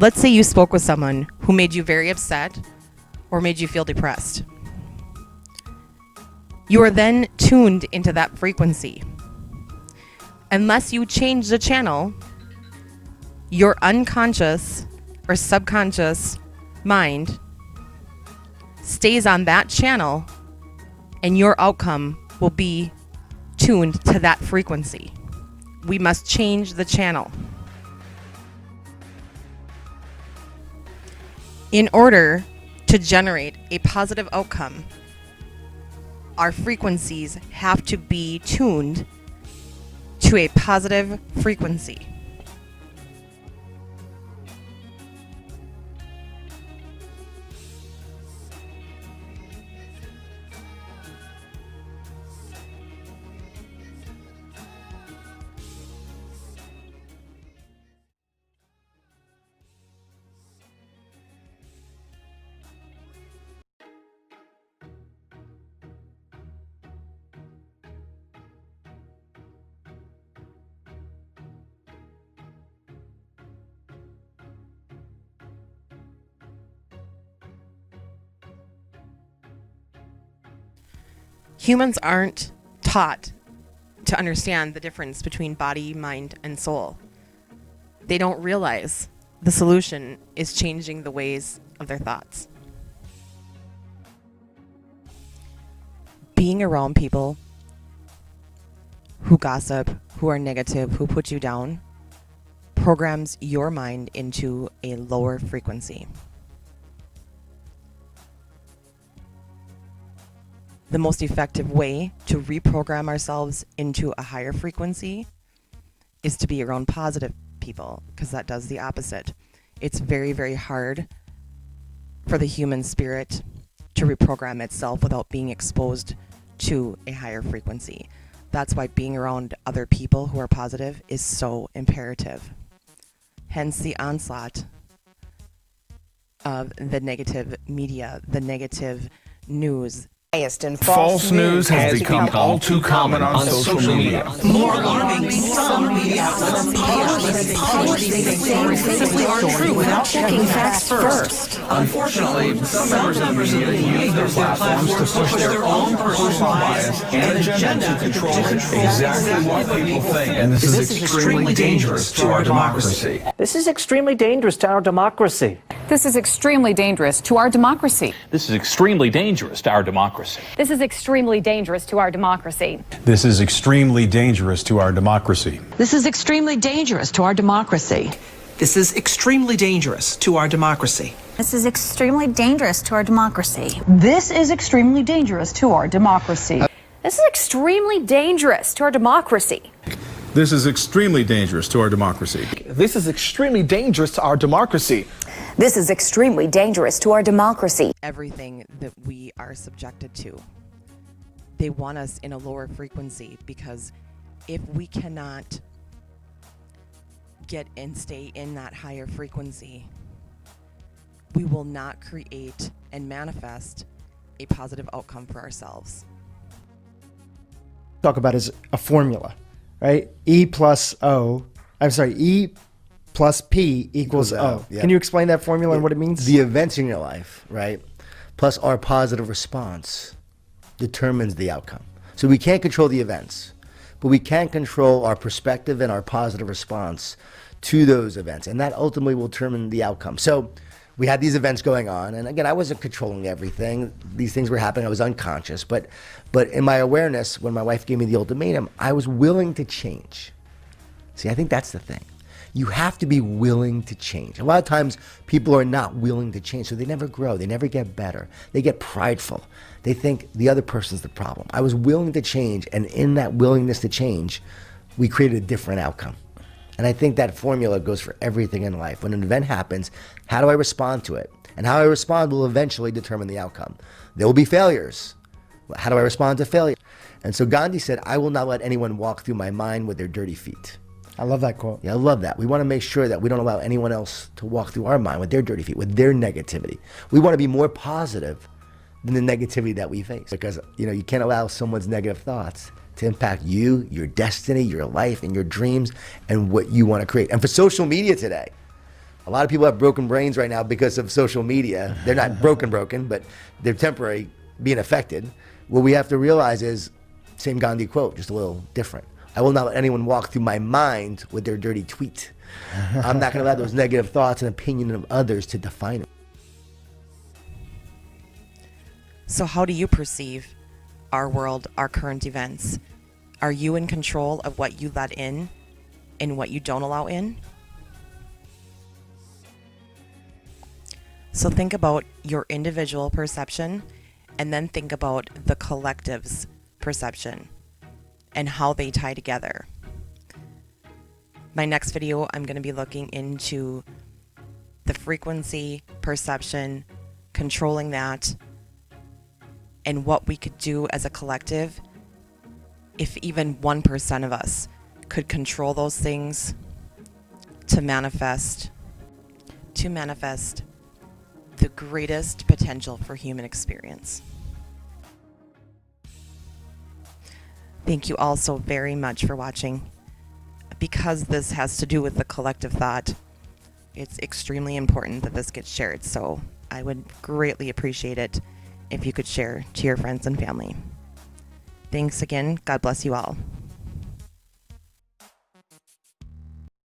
Let's say you spoke with someone who made you very upset or made you feel depressed. You are then tuned into that frequency. Unless you change the channel, your unconscious or subconscious mind stays on that channel and your outcome will be tuned to that frequency. We must change the channel. In order to generate a positive outcome, our frequencies have to be tuned to a positive frequency. Humans aren't taught to understand the difference between body, mind, and soul. They don't realize the solution is changing the ways of their thoughts. Being around people who gossip, who are negative, who put you down, programs your mind into a lower frequency. The most effective way to reprogram ourselves into a higher frequency is to be around positive people, because that does the opposite. It's very, very hard for the human spirit to reprogram itself without being exposed to a higher frequency. That's why being around other people who are positive is so imperative. Hence the onslaught of the negative media, the negative news. And false news has become all too common on social media. More alarming, some media outlets publish things true without checking facts first. Unfortunately, some members of the media use their platforms to push their own personal bias and agenda to control exactly what people think. And this is extremely dangerous to our democracy. This is extremely dangerous to our democracy. This is extremely dangerous to our democracy. This is extremely dangerous to our democracy. This is extremely dangerous to our democracy. This is extremely dangerous to our democracy. This is extremely dangerous to our democracy. This is extremely dangerous to our democracy. This is extremely dangerous to our democracy. This is extremely dangerous to our democracy. This is extremely dangerous to our democracy. This is extremely dangerous to our democracy. This is extremely dangerous to our democracy. This is extremely dangerous to our democracy. Everything that we are subjected to, they want us in a lower frequency, because if we cannot get and stay in that higher frequency, we will not create and manifest a positive outcome for ourselves. Talk about is a formula, right? E plus P equals O. Yeah. Can you explain that formula and what it means? The events in your life, right, plus our positive response determines the outcome. So we can't control the events, but we can control our perspective and our positive response to those events, and that ultimately will determine the outcome. So we had these events going on, and again, I wasn't controlling everything. These things were happening. I was unconscious, but in my awareness, when my wife gave me the ultimatum, I was willing to change. See, I think that's the thing. You have to be willing to change. A lot of times people are not willing to change, so they never grow. They never get better. They get prideful. They think the other person's the problem. I was willing to change, and in that willingness to change, we created a different outcome. And I think that formula goes for everything in life. When an event happens, how do I respond to it? And how I respond will eventually determine the outcome. There will be failures. How do I respond to failure? And so Gandhi said, I will not let anyone walk through my mind with their dirty feet. I love that quote. Yeah, I love that. We want to make sure that we don't allow anyone else to walk through our mind with their dirty feet, with their negativity. We want to be more positive than the negativity that we face, because you can't allow someone's negative thoughts to impact you, your destiny, your life, and your dreams, and what you want to create. And for social media today, a lot of people have broken brains right now because of social media. They're not broken, but they're temporarily being affected. What we have to realize is, same Gandhi quote, just a little different. I will not let anyone walk through my mind with their dirty tweet. I'm not going to allow those negative thoughts and opinions of others to define it. So how do you perceive our world, our current events? Are you in control of what you let in and what you don't allow in? So think about your individual perception, and then think about the collective's perception and how they tie together. My next video, I'm going to be looking into the frequency, perception, controlling that, and what we could do as a collective if even 1% of us could control those things to manifest the greatest potential for human experience. Thank you all so very much for watching. Because this has to do with the collective thought, it's extremely important that this gets shared. So I would greatly appreciate it if you could share to your friends and family. Thanks again. God bless you all.